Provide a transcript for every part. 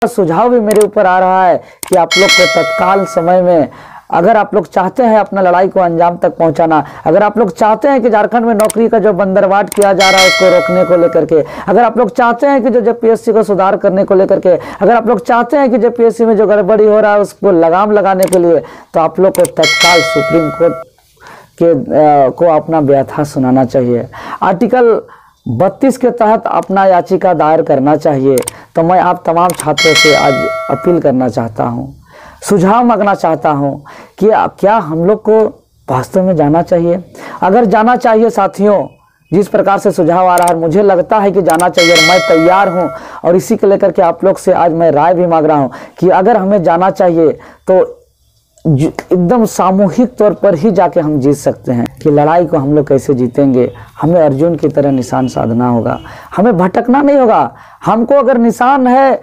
सुझाव भी मेरे ऊपर आ रहा है कि आप लोग को तत्काल समय में, अगर आप लोग चाहते हैं अपना लड़ाई को अंजाम तक पहुंचाना, अगर आप लोग चाहते हैं कि झारखंड में नौकरी का जो बंदरबाट किया जा रहा है उसको रोकने को लेकर के, अगर आप लोग चाहते हैं कि जो जेपीएससी को सुधार करने को लेकर के, अगर आप लोग चाहते हैं कि जेपीएससी में जो गड़बड़ी हो रहा है उसको लगाम लगाने के लिए, तो आप लोग को तत्काल सुप्रीम कोर्ट को अपना व्यथा सुनाना चाहिए। आर्टिकल 32 के तहत अपना याचिका दायर करना चाहिए। तो मैं आप तमाम छात्रों से आज अपील करना चाहता हूं, सुझाव मांगना चाहता हूं कि क्या हम लोग को वास्तव में जाना चाहिए। अगर जाना चाहिए साथियों, जिस प्रकार से सुझाव आ रहा है मुझे लगता है कि जाना चाहिए और मैं तैयार हूं, और इसी को लेकर के आप लोग से आज मैं राय भी मांग रहा हूं कि अगर हमें जाना चाहिए तो एकदम सामूहिक तौर पर ही जाके हम जीत सकते हैं। कि लड़ाई को हम लोग कैसे जीतेंगे, हमें अर्जुन की तरह निशान साधना होगा, हमें भटकना नहीं होगा। हमको अगर निशान है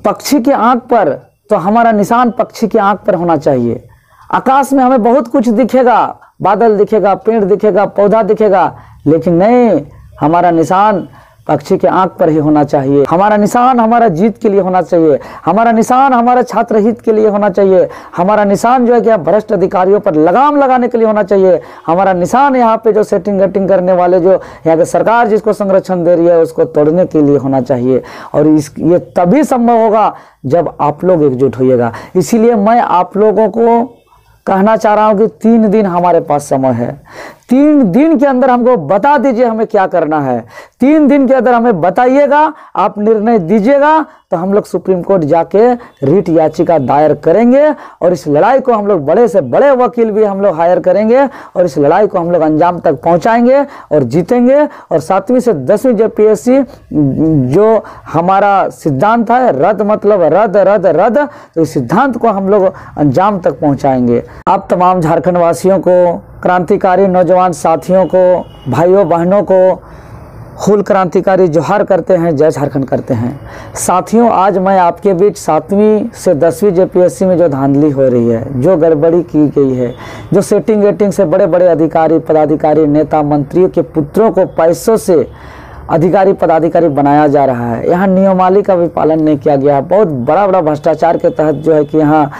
पक्षी की आंख पर, तो हमारा निशान पक्षी की आंख पर होना चाहिए। आकाश में हमें बहुत कुछ दिखेगा, बादल दिखेगा, पेड़ दिखेगा, पौधा दिखेगा, लेकिन नहीं, हमारा निशान पक्षी के आंख पर ही होना चाहिए। हमारा निशान हमारा जीत के लिए होना चाहिए, हमारा निशान हमारा छात्र हित के लिए होना चाहिए, हमारा निशान जो है कि भ्रष्ट अधिकारियों पर लगाम लगाने के लिए होना चाहिए। हमारा निशान यहाँ पे जो सेटिंग वेटिंग करने वाले, जो यहाँ की सरकार जिसको संरक्षण दे रही है उसको तोड़ने के लिए होना चाहिए। और ये तभी संभव होगा जब आप लोग एकजुट होइएगा। इसीलिए मैं आप लोगों को कहना चाह रहा हूं कि 3 दिन हमारे पास समय है। 3 दिन के अंदर हमको बता दीजिए हमें क्या करना है। 3 दिन के अंदर हमें बताइएगा, आप निर्णय दीजिएगा, तो हम लोग सुप्रीम कोर्ट जाके रिट याचिका दायर करेंगे और इस लड़ाई को हम लोग बड़े से बड़े वकील भी हम लोग हायर करेंगे और इस लड़ाई को हम लोग अंजाम तक पहुंचाएंगे और जीतेंगे। और 7वीं से 10वीं जेपीएससी जो हमारा सिद्धांत है, रद्द मतलब रद्द रद्द रद्द, तो इस सिद्धांत को हम लोग अंजाम तक पहुंचाएंगे। आप तमाम झारखंड वासियों को, क्रांतिकारी नौजवान साथियों को, भाइयों बहनों को हुल क्रांतिकारी जोहार करते हैं, जय झारखंड करते हैं। साथियों, आज मैं आपके बीच 7वीं से 10वीं जेपीएससी में जो धांधली हो रही है, जो गड़बड़ी की गई है, जो सेटिंग वेटिंग से बड़े बड़े अधिकारी, पदाधिकारी, नेता, मंत्रियों के पुत्रों को पैसों से अधिकारी पदाधिकारी बनाया जा रहा है, यहाँ नियमावली का भी पालन नहीं किया गया। बहुत बड़ा बड़ा भ्रष्टाचार के तहत जो है कि यहाँ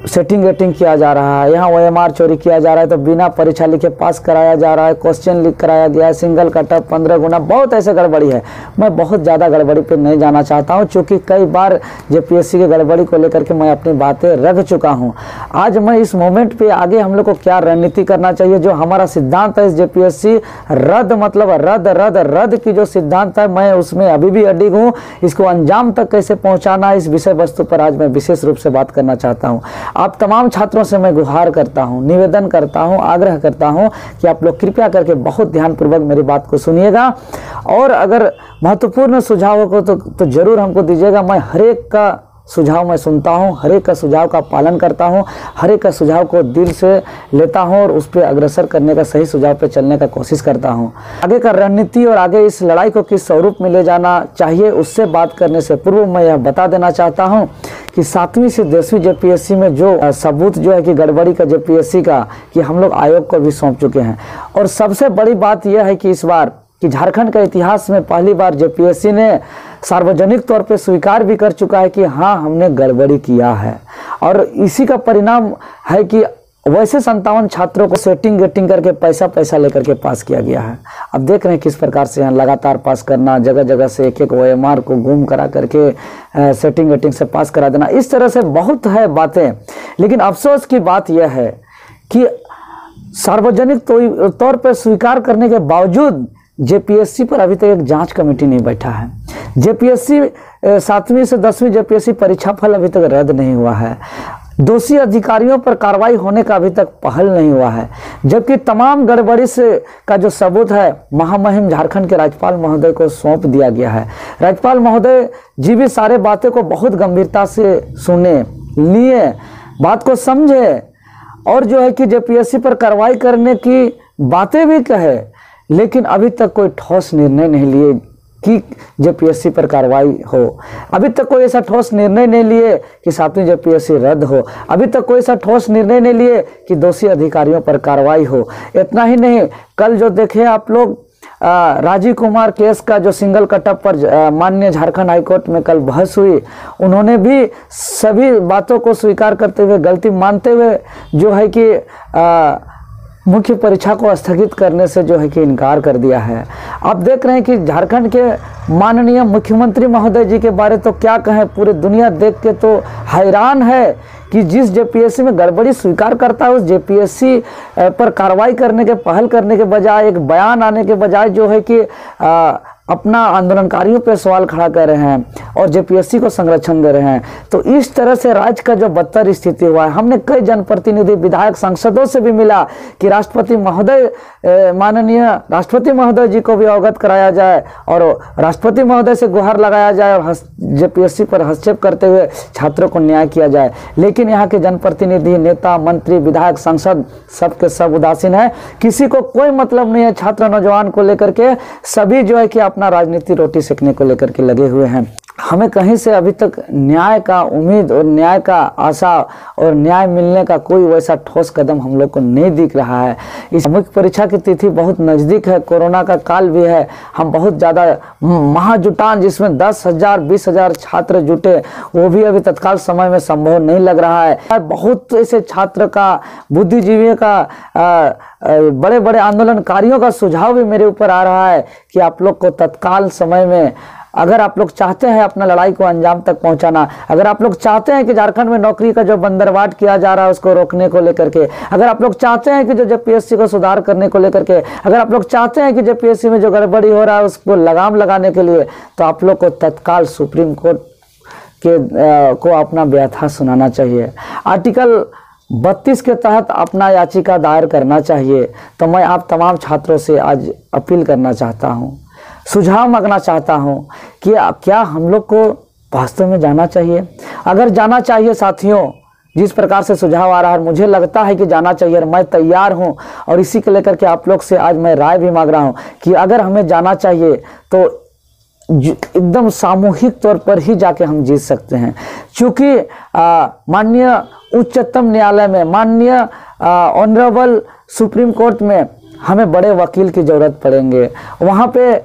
सेटिंग वेटिंग किया जा रहा है, यहाँ ओएमआर चोरी किया जा रहा है, तो बिना परीक्षा लिखे पास कराया जा रहा है, क्वेश्चन लीक कराया गया है, सिंगल कटअप 15 गुना, बहुत ऐसे गड़बड़ी है। मैं बहुत ज़्यादा गड़बड़ी पे नहीं जाना चाहता हूँ, क्योंकि कई बार जेपीएससी की गड़बड़ी को लेकर के मैं अपनी बातें रख चुका हूँ। आज मैं इस मोमेंट पे आगे हम लोग को क्या रणनीति करना चाहिए, जो हमारा सिद्धांत है इस जेपीएससी रद्द मतलब रद्द रद्द रद्द की जो सिद्धांत है, मैं उसमें अभी भी अडिग हूँ। इसको अंजाम तक कैसे पहुँचाना, इस विषय वस्तु पर आज मैं विशेष रूप से बात करना चाहता हूँ। आप तमाम छात्रों से मैं गुहार करता हूं, निवेदन करता हूं, आग्रह करता हूं कि आप लोग कृपया करके बहुत ध्यानपूर्वक मेरी बात को सुनिएगा और अगर महत्वपूर्ण सुझावों को तो जरूर हमको दीजिएगा। मैं हर एक का सुझाव मैं सुनता हूं, हर एक का सुझाव का पालन करता हूं, हर एक का सुझाव को दिल से लेता हूं और उस पर अग्रसर करने का, सही सुझाव पे चलने का कोशिश करता हूं। आगे का रणनीति और आगे इस लड़ाई को किस स्वरूप में ले जाना चाहिए, उससे बात करने से पूर्व मैं यह बता देना चाहता हूं कि 7वीं से 10वीं जेपीएससी में जो सबूत जो है कि गड़बड़ी का जेपीएससी का, कि हम लोग आयोग को भी सौंप चुके हैं। और सबसे बड़ी बात यह है कि इस बार कि झारखंड के इतिहास में पहली बार जेपीएससी ने सार्वजनिक तौर पे स्वीकार भी कर चुका है कि हाँ, हमने गड़बड़ी किया है। और इसी का परिणाम है कि वैसे 57 छात्रों को सेटिंग वेटिंग करके पैसा लेकर के पास किया गया है। अब देख रहे हैं किस प्रकार से यहाँ लगातार पास करना, जगह जगह से एक एक ओएमआर को गुम करा करके सेटिंग वेटिंग से पास करा देना, इस तरह से बहुत है बातें। लेकिन अफसोस की बात यह है कि सार्वजनिक तौर पर स्वीकार करने के बावजूद जेपीएससी पर अभी तक एक जांच कमेटी नहीं बैठा है। जेपीएससी 7वीं से 10वीं जेपीएससी परीक्षा फल अभी तक रद्द नहीं हुआ है। दोषी अधिकारियों पर कार्रवाई होने का अभी तक पहल नहीं हुआ है, जबकि तमाम गड़बड़ी से का जो सबूत है महामहिम झारखंड के राज्यपाल महोदय को सौंप दिया गया है। राज्यपाल महोदय जी भी सारे बातें को बहुत गंभीरता से सुने, लिए, बात को समझे और जो है कि जेपीएससी पर कार्रवाई करने की बातें भी कहे, लेकिन अभी तक कोई ठोस निर्णय नहीं लिए कि जेपीएससी पर कार्रवाई हो। अभी तक कोई ऐसा ठोस निर्णय नहीं लिए कि 7वीं जेपीएससी रद्द हो। अभी तक कोई ऐसा ठोस निर्णय नहीं लिए कि दोषी अधिकारियों पर कार्रवाई हो। इतना ही नहीं, कल जो देखे आप लोग राजीव कुमार केस का जो सिंगल कटअप पर माननीय झारखंड हाईकोर्ट में कल बहस हुई, उन्होंने भी सभी बातों को स्वीकार करते हुए, गलती मानते हुए जो है कि मुख्य परीक्षा को स्थगित करने से जो है कि इनकार कर दिया है। आप देख रहे हैं कि झारखंड के माननीय मुख्यमंत्री महोदय जी के बारे तो क्या कहें, पूरी दुनिया देख के तो हैरान है कि जिस जेपीएससी में गड़बड़ी स्वीकार करता है उस जेपीएससी पर कार्रवाई करने के, पहल करने के बजाय, एक बयान आने के बजाय जो है कि अपना आंदोलनकारियों पर सवाल खड़ा कर रहे हैं और जेपीएससी को संरक्षण दे रहे हैं। तो इस तरह से राज्य का जो बदतर स्थिति हुआ है, हमने कई जनप्रतिनिधि, विधायक, सांसदों से भी मिला कि राष्ट्रपति महोदय, माननीय राष्ट्रपति महोदय जी को भी अवगत कराया जाए और राष्ट्रपति महोदय से गुहार लगाया जाए और जेपीएससी पर हस्तक्षेप करते हुए छात्रों को न्याय किया जाए। लेकिन यहाँ के जनप्रतिनिधि, नेता, मंत्री, विधायक, सांसद सबके सब उदासीन है। किसी को कोई मतलब नहीं है छात्र नौजवान को लेकर के, सभी जो है कि अपना राजनीति रोटी सेकने को लेकर के लगे हुए हैं। हमें कहीं से अभी तक न्याय का उम्मीद और न्याय का आशा और न्याय मिलने का कोई वैसा ठोस कदम हम लोग को नहीं दिख रहा है। इस मुख्य परीक्षा की तिथि बहुत नज़दीक है, कोरोना का काल भी है, हम बहुत ज़्यादा महाजुटान जिसमें 10,000 20,000 छात्र जुटे, वो भी अभी तत्काल समय में संभव नहीं लग रहा है। बहुत ऐसे छात्र का, बुद्धिजीवियों का, बड़े बड़े आंदोलनकारियों का सुझाव भी मेरे ऊपर आ रहा है कि आप लोग को तत्काल समय में, अगर आप लोग चाहते हैं अपना लड़ाई को अंजाम तक पहुंचाना, अगर आप लोग चाहते हैं कि झारखंड में नौकरी का जो बंदरवाट किया जा रहा है उसको रोकने को लेकर के, अगर आप लोग चाहते हैं कि जो जेपीएससी को सुधार करने को लेकर के, अगर आप लोग चाहते हैं कि जेपीएससी में जो गड़बड़ी हो रहा है उसको लगाम लगाने के लिए, तो आप लोग को तत्काल सुप्रीम कोर्ट को अपना व्यथा सुनाना चाहिए। आर्टिकल 32 के तहत अपना याचिका दायर करना चाहिए। तो मैं आप तमाम छात्रों से आज अपील करना चाहता हूँ, सुझाव मांगना चाहता हूँ कि क्या हम लोग को वास्तव में जाना चाहिए। अगर जाना चाहिए साथियों, जिस प्रकार से सुझाव आ रहा है, मुझे लगता है कि जाना चाहिए और मैं तैयार हूँ। और इसी को लेकर के आप लोग से आज मैं राय भी मांग रहा हूँ कि अगर हमें जाना चाहिए तो एकदम सामूहिक तौर पर ही जाके हम जीत सकते हैं। क्योंकि माननीय उच्चतम न्यायालय में, माननीय ऑनरेबल सुप्रीम कोर्ट में हमें बड़े वकील की ज़रूरत पड़ेंगे। वहाँ पे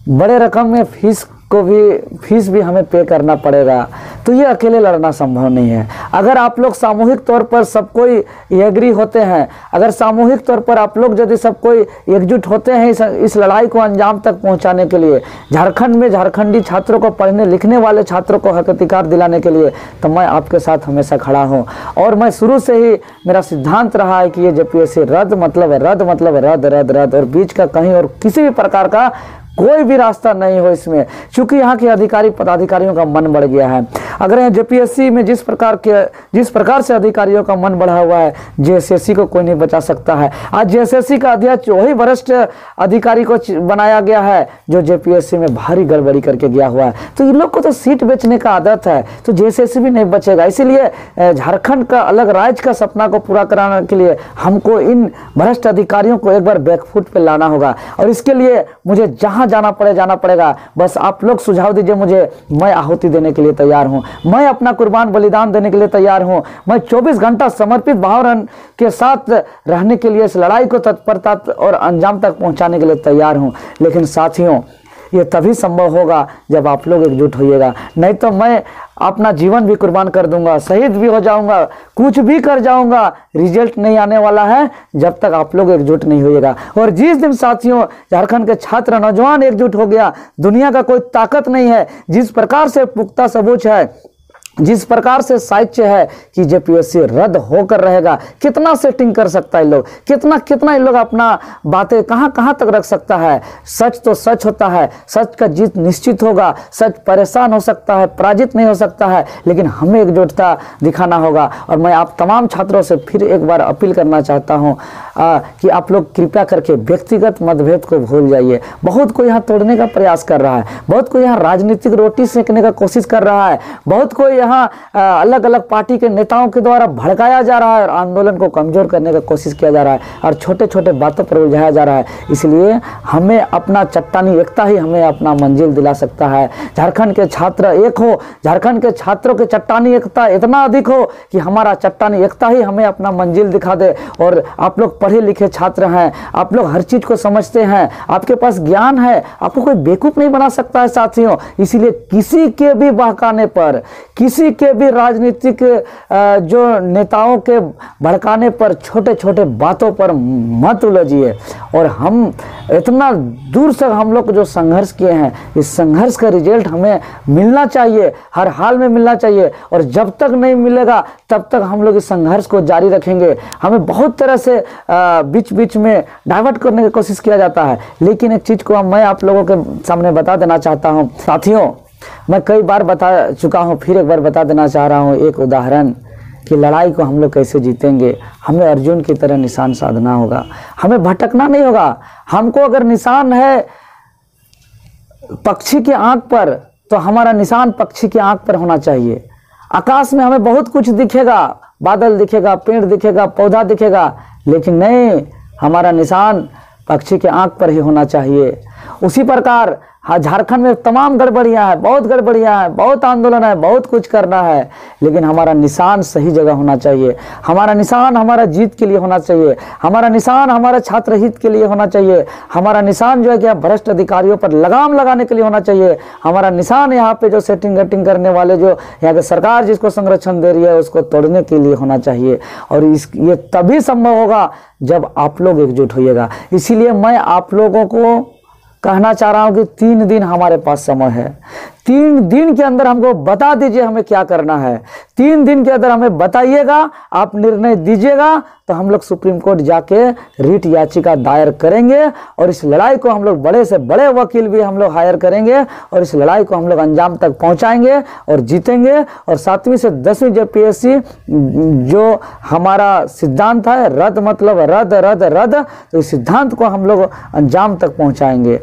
बड़े रकम में फीस भी हमें पे करना पड़ेगा। तो ये अकेले लड़ना संभव नहीं है। अगर आप लोग सामूहिक तौर पर सब कोई एग्री होते हैं, अगर सामूहिक तौर पर आप लोग यदि सब कोई एकजुट होते हैं इस लड़ाई को अंजाम तक पहुंचाने के लिए, झारखंड में झारखंडी छात्रों को, पढ़ने लिखने वाले छात्रों को हक अधिकार दिलाने के लिए, तो मैं आपके साथ हमेशा खड़ा हूँ। और मैं शुरू से ही मेरा सिद्धांत रहा है कि ये जेपीएससी रद्द मतलब रद्द रद्द, और बीच का कहीं और किसी भी प्रकार का कोई भी रास्ता नहीं हो इसमें। क्योंकि यहाँ के अधिकारी पदाधिकारियों का मन बढ़ गया है। अगर यहाँ जेपीएससी में जिस प्रकार से अधिकारियों का मन बढ़ा हुआ है, जेएसएससी को कोई नहीं बचा सकता है। आज जेएसएससी का अध्यक्ष वही वरिष्ठ अधिकारी को बनाया गया है जो जेपीएससी में भारी गड़बड़ी करके गया हुआ है। तो इन लोग को तो सीट बेचने का आदत है, तो जेएसएससी भी नहीं बचेगा। इसीलिए झारखंड का अलग राज्य का सपना को पूरा कराने के लिए हमको इन भ्रष्ट अधिकारियों को एक बार बैकफुट पे लाना होगा। और इसके लिए मुझे जहाँ जाना पड़ेगा। बस आप लोग सुझाव दीजिए मुझे, मैं आहुति देने के लिए तैयार हूं, मैं अपना कुर्बान बलिदान देने के लिए तैयार हूं। मैं 24 घंटा समर्पित भाव के साथ रहने के लिए इस लड़ाई को तत्परता और अंजाम तक पहुंचाने के लिए तैयार हूं। लेकिन साथियों, ये तभी संभव होगा जब आप लोग एकजुट होइएगा। नहीं तो मैं अपना जीवन भी कुर्बान कर दूंगा, शहीद भी हो जाऊंगा, कुछ भी कर जाऊंगा, रिजल्ट नहीं आने वाला है जब तक आप लोग एकजुट नहीं होइएगा। और जिस दिन साथियों झारखंड के छात्र नौजवान एकजुट हो गया, दुनिया का कोई ताकत नहीं है। जिस प्रकार से पुख्ता सबूत है, जिस प्रकार से साक्ष्य है कि जेपीएससी रद्द होकर रहेगा, कितना सेटिंग कर सकता है लोग, कितना इन लोग अपना बातें कहां तक रख सकता है। सच तो सच होता है, सच का जीत निश्चित होगा। सच परेशान हो सकता है, पराजित नहीं हो सकता है, लेकिन हमें एकजुटता दिखाना होगा। और मैं आप तमाम छात्रों से फिर एक बार अपील करना चाहता हूं कि आप लोग कृपया करके व्यक्तिगत मतभेद को भूल जाइए। बहुत कोई यहाँ तोड़ने का प्रयास कर रहा है, बहुत कोई यहाँ राजनीतिक रोटी सेकने का कोशिश कर रहा है, बहुत कोई यहाँ अलग अलग पार्टी के नेताओं के द्वारा भड़काया जा रहा है और आंदोलन को कमजोर करने का कोशिश किया जा रहा है और छोटे छोटे बातों पर उलझाया जा रहा है। इसलिए हमें अपना चट्टानी एकता ही हमें अपना मंजिल दिला सकता है। झारखंड के छात्र एक हो, झारखंड के छात्रों के चट्टानी एकता इतना अधिक हो कि हमारा चट्टानी एकता ही हमें अपना मंजिल दिखा दे। और आप लोग पढ़े लिखे छात्र हैं, आप लोग हर चीज को समझते हैं, आपके पास ज्ञान है, आपको कोई बेवकूफ नहीं बना सकता है साथियों। इसीलिए किसी के भी बहकाने पर, किसी के भी राजनीतिक जो नेताओं के भड़काने पर, छोटे छोटे बातों पर मत उलझिए। और हम इतना दूर से हम लोग जो संघर्ष किए हैं, इस संघर्ष का रिजल्ट हमें मिलना चाहिए, हर हाल में मिलना चाहिए। और जब तक नहीं मिलेगा तब तक हम लोग इस संघर्ष को जारी रखेंगे। हमें बहुत तरह से बीच बीच में डाइवर्ट करने की कोशिश किया जाता है, लेकिन एक चीज को मैं आप लोगों के सामने बता देना चाहता हूं साथियों। मैं कई बार बता चुका हूं, फिर एक बार बता देना चाह रहा हूं एक उदाहरण कि लड़ाई को हम लोग कैसे जीतेंगे। हमें अर्जुन की तरह निशान साधना होगा, हमें भटकना नहीं होगा। हमको अगर निशान है पक्षी की आंख पर, तो हमारा निशान पक्षी की आंख पर होना चाहिए। आकाश में हमें बहुत कुछ दिखेगा, बादल दिखेगा, पेड़ दिखेगा, पौधा दिखेगा, लेकिन नहीं, हमारा निशान पक्षी के आंख पर ही होना चाहिए। उसी प्रकार झारखंड में तमाम गड़बड़ियां हैं, बहुत गड़बड़ियां हैं, बहुत आंदोलन है, बहुत कुछ करना है, लेकिन हमारा निशान सही जगह होना चाहिए। हमारा निशान हमारा जीत के लिए होना चाहिए, हमारा निशान हमारा छात्र हित के लिए होना चाहिए, हमारा निशान जो है कि भ्रष्ट अधिकारियों पर लगाम लगाने के लिए होना चाहिए। हमारा निशान यहाँ पे जो सेटिंग गटिंग करने वाले, जो यहाँ की सरकार जिसको संरक्षण दे रही है, उसको तोड़ने के लिए होना चाहिए। और ये तभी संभव होगा जब आप लोग एकजुट होइएगा। इसीलिए मैं आप लोगों को कहना चाह रहा हूं कि 3 दिन हमारे पास समय है। 3 दिन के अंदर हमको बता दीजिए हमें क्या करना है। 3 दिन के अंदर हमें बताइएगा, आप निर्णय दीजिएगा, तो हम लोग सुप्रीम कोर्ट जाके रिट याचिका दायर करेंगे और इस लड़ाई को हम लोग बड़े से बड़े वकील भी हम लोग हायर करेंगे और इस लड़ाई को हम लोग अंजाम तक पहुंचाएंगे और जीतेंगे। और 7वीं से 10वीं जेपीएससी जो हमारा सिद्धांत है, रद्द मतलब रद्द रद्द रद्द, तो इस सिद्धांत को हम लोग अंजाम तक पहुंचाएंगे।